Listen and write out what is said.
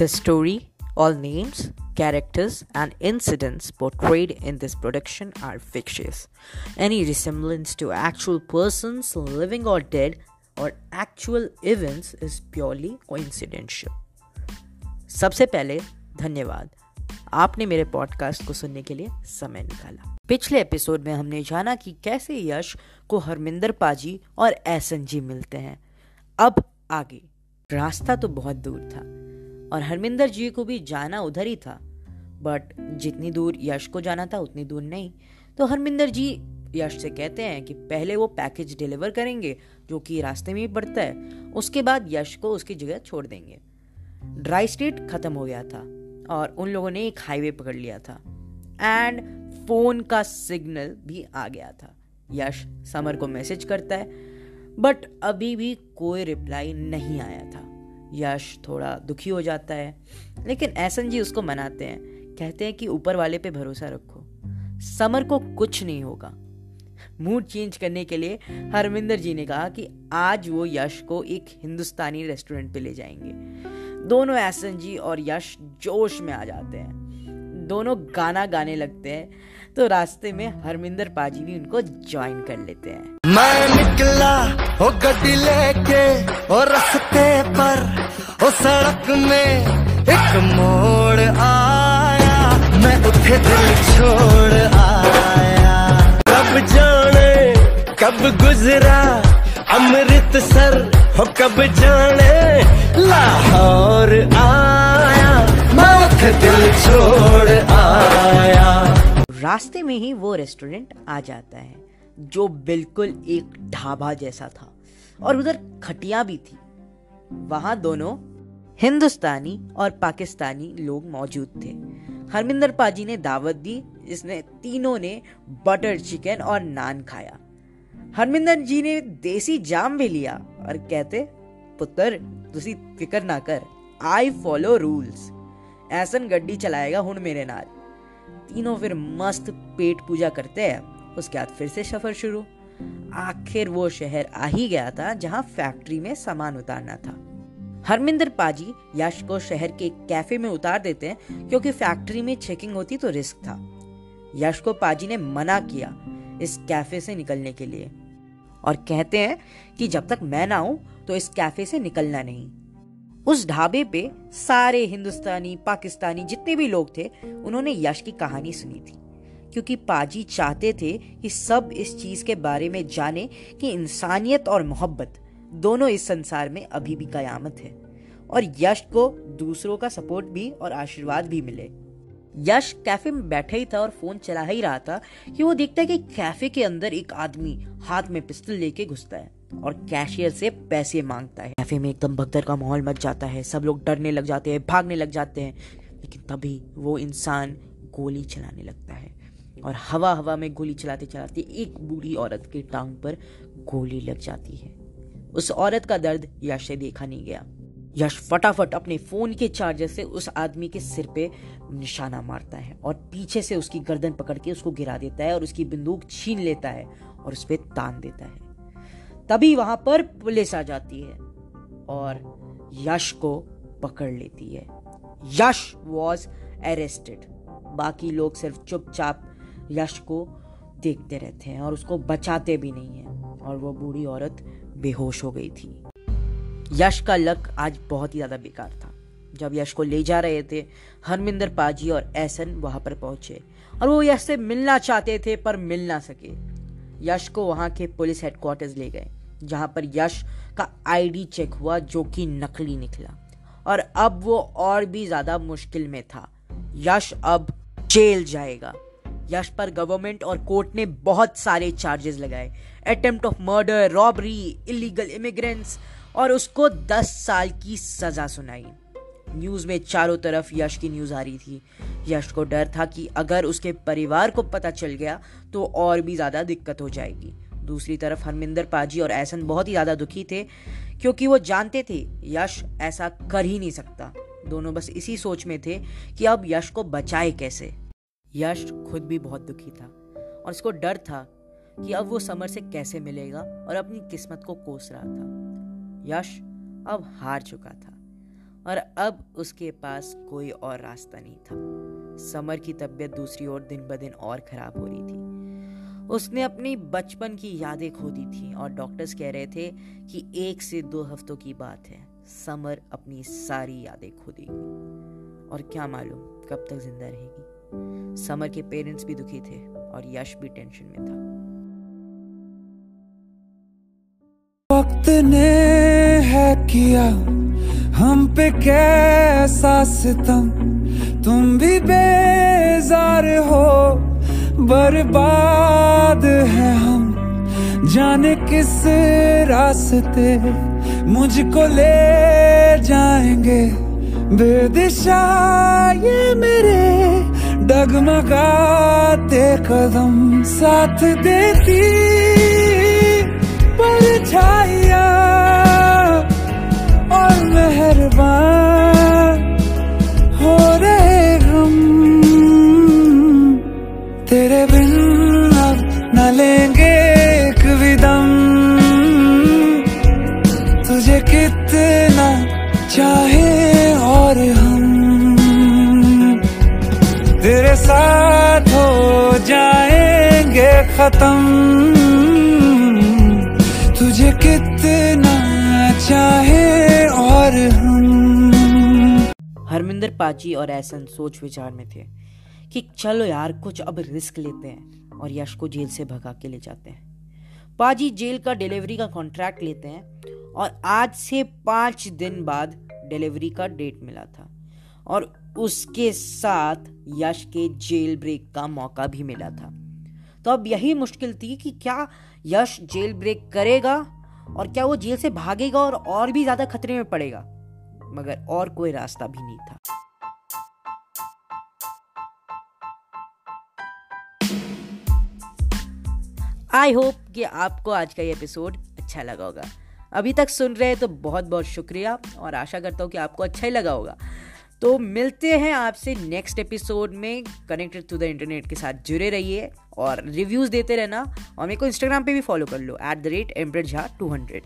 The story, all names, characters, and incidents portrayed in this production are fictitious. Any resemblance to actual persons, living or dead, or actual events is purely coincidental. सबसे पहले धन्यवाद, आपने मेरे podcast को सुनने के लिए समय निकाला। पिछले एपिसोड में हमने जाना कि कैसे यश को हरमिंदर पाजी और एहसन जी मिलते हैं। अब आगे। रास्ता तो बहुत दूर था और हरमिंदर जी को भी जाना उधर ही था, बट जितनी दूर यश को जाना था उतनी दूर नहीं। तो हरमिंदर जी यश से कहते हैं कि पहले वो पैकेज डिलीवर करेंगे जो कि रास्ते में ही पड़ता है, उसके बाद यश को उसकी जगह छोड़ देंगे। ड्राई स्टेट खत्म हो गया था और उन लोगों ने एक हाईवे पकड़ लिया था एंड फोन का सिग्नल भी आ गया था। यश समर को मैसेज करता है बट अभी भी कोई रिप्लाई नहीं आया था। यश थोड़ा दुखी हो जाता है, लेकिन एहसन जी उसको मनाते हैं, कहते हैं कि ऊपर वाले पे भरोसा रखो, समर को कुछ नहीं होगा। मूड चेंज करने के लिए हरमिंदर जी ने कहा कि आज वो यश को एक हिंदुस्तानी रेस्टोरेंट पे ले जाएंगे। दोनों एहसन जी और यश जोश में आ जाते हैं, दोनों गाना गाने लगते हैं। तो रास्ते में हरमिंदर पाजी भी उनको ज्वाइन कर लेते हैं। मैं निकला हो गड्डी लेके और रास्ते पर ओ सड़क में एक मोड़ आया, मैं उठे दिल छोड़ आया। कब जाने कब गुजरा अमृतसर हो, कब जाने लाहौर आया, मैं उठे दिल छोड़ आया। रास्ते में ही वो रेस्टोरेंट आ जाता है जो बिल्कुल एक ढाबा जैसा था और उधर खटिया भी थी। वहां दोनों हिंदुस्तानी और पाकिस्तानी लोग मौजूद थे। हरमिंदर पाजी ने दावत दी, जिसने तीनों ने बटर चिकन और नान खाया। हरमिंदर जी ने देसी जाम भी लिया और कहते, पुत्र तुसी फिकर ना कर, आई फॉलो रूल्स। एहसन गड्डी चलाएगा हुण मेरे नाल। तीनों फिर मस्त पेट पूजा करते हैं। उसके बाद फिर से सफर शुरू। आखिर वो शहर आ ही गया था जहां फैक्ट्री में सामान उतारना था। हरमिंदर पाजी यश को शहर के कैफे में उतार देते हैं क्योंकि फैक्ट्री में चेकिंग होती तो रिस्क था। यश को पाजी ने मना किया इस कैफे से निकलने के लिए और कहते हैं कि जब तक मैं ना आऊं तो इस कैफे से निकलना नहीं। उस ढाबे पे सारे हिंदुस्तानी पाकिस्तानी जितने भी लोग थे उन्होंने यश की कहानी सुनी थी, क्योंकि पाजी चाहते थे कि सब इस चीज के बारे में जाने कि इंसानियत और मोहब्बत दोनों इस संसार में अभी भी कयामत है और यश को दूसरों का सपोर्ट भी और आशीर्वाद भी मिले। यश कैफे में बैठा ही था और फोन चला ही रहा था कि वो देखता है कि कैफे के अंदर एक आदमी हाथ में पिस्टल लेके घुसता है और कैशियर से पैसे मांगता है। कैफे में एकदम भगदड़ का माहौल मच जाता है, सब लोग डरने लग जाते हैं, भागने लग जाते हैं। लेकिन तभी वो इंसान गोली चलाने लगता है और हवा हवा में गोली चलाते चलाते एक बूढ़ी औरत के टांग पर गोली लग जाती है। उस औरत का दर्द यश से देखा नहीं गया। यश फटाफट अपने फोन के चार्जर से उस आदमी के सिर पे निशाना मारता है और पीछे से उसकी गर्दन पकड़ के उसको गिरा देता है और उसकी बंदूक छीन लेता है और उस पे तान देता है। तभी वहां पर पुलिस आ जाती है और यश को पकड़ लेती है। यश वॉज अरेस्टेड। बाकी लोग सिर्फ चुपचाप यश को देखते रहते हैं और उसको बचाते भी नहीं हैं और वो बूढ़ी औरत बेहोश हो गई थी। यश का लक आज बहुत ही ज्यादा बेकार था। जब यश को ले जा रहे थे, हरमिंदर पाजी और एहसन वहां पर पहुंचे और वो यश से मिलना चाहते थे पर मिल ना सके। यश को वहां के पुलिस हेडक्वार्टर्स ले गए, जहां पर यश का आईडी चेक हुआ जो कि नकली निकला और अब वो और भी ज्यादा मुश्किल में था। यश अब जेल जाएगा। यश पर गवर्नमेंट और कोर्ट ने बहुत सारे चार्जेस लगाए, attempt of murder, robbery, illegal immigrants, और उसको 10 साल की सजा सुनाई। न्यूज में चारों तरफ यश की न्यूज आ रही थी। यश को डर था कि अगर उसके परिवार को पता चल गया तो और भी ज्यादा दिक्कत हो जाएगी। दूसरी तरफ हरमिंदर पाजी और एहसन बहुत ही ज्यादा दुखी थे क्योंकि वो जानते थे यश ऐसा कर ही नहीं सकता। दोनों बस इसी सोच में थे कि अब यश को बचाए कैसे। यश खुद भी बहुत दुखी था और उसको डर था कि अब वो समर से कैसे मिलेगा और अपनी किस्मत को कोस रहा था। यश अब हार चुका था और अब उसके पास कोई और रास्ता नहीं था। समर की तबीयत दूसरी ओर दिन ब दिन और खराब हो रही थी। उसने अपनी बचपन की यादें खो दी थी और डॉक्टर्स कह रहे थे कि 1 से 2 हफ्तों की बात है, समर अपनी सारी यादें खो देगी। और क्या मालूम कब तक जिंदा रहेगी। समर के पेरेंट्स भी दुखी थे और यश भी टेंशन में था। वक्त ने है किया हम पे कैसा सितम, तुम भी बेजार हो, बर्बाद है हम, जाने किस रास्ते मुझको ले जाएंगे बेदिशा ये मेरे डगमगाते कदम। साथ देती परछाइयां और मेहरबान हो रहे हम, तेरे बिन अब न लेंगे एक विदम, तुझे कितना चाहे और हम तेरे साथ हो जाएंगे खत्म, तुझे कितना चाहे और हम। हरमिंदर, पाची और एहसन सोच विचार में थे कि चलो यार कुछ अब रिस्क लेते हैं और यश को जेल से भगा के ले जाते हैं। पाजी जेल का डिलीवरी का कॉन्ट्रैक्ट लेते हैं और आज से 5 दिन बाद डिलीवरी का डेट मिला था और उसके साथ यश के जेल ब्रेक का मौका भी मिला था। तो अब यही मुश्किल थी कि क्या यश जेल ब्रेक करेगा और क्या वो जेल से भागेगा और भी ज्यादा खतरे में पड़ेगा। मगर और कोई रास्ता भी नहीं था। आई होप कि आपको आज का ये एपिसोड अच्छा लगा होगा। अभी तक सुन रहे हैं तो बहुत बहुत शुक्रिया और आशा करता हूँ कि आपको अच्छा ही लगा होगा। तो मिलते हैं आपसे नेक्स्ट एपिसोड में। कनेक्टेड टू द इंटरनेट के साथ जुड़े रहिए और रिव्यूज देते रहना और मेरे को इंस्टाग्राम पे भी फॉलो कर लो @emperorjha200।